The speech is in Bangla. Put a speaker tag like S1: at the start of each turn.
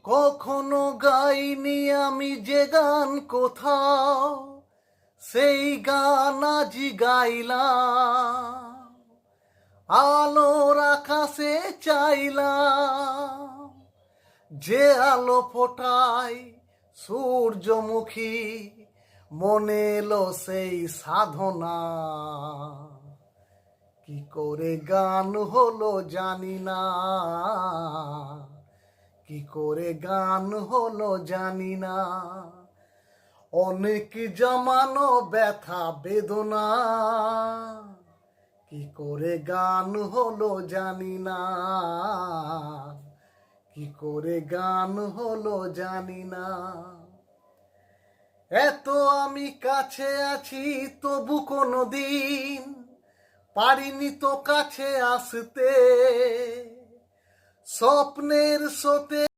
S1: কখনো গাইনি আমি যে গান কোথাও, সেই গান আজি গাইলাম। আলোর আকাশে চাইলাম, যে আলো ফোটায় সূর্যমুখী, মনে এলো সেই সাধনা। কি করে গান হলো জানি না, কি করে গান হলো জানি না। অনেক জমানো ব্যথা বেদনা, কি করে গান হলো জানি না, কি করে গান হলো জানি না। এত আমি কাছে আছি তবু কোনো দিন পারিনি তো কাছে আসতে, স্বপ্নের স্রোতে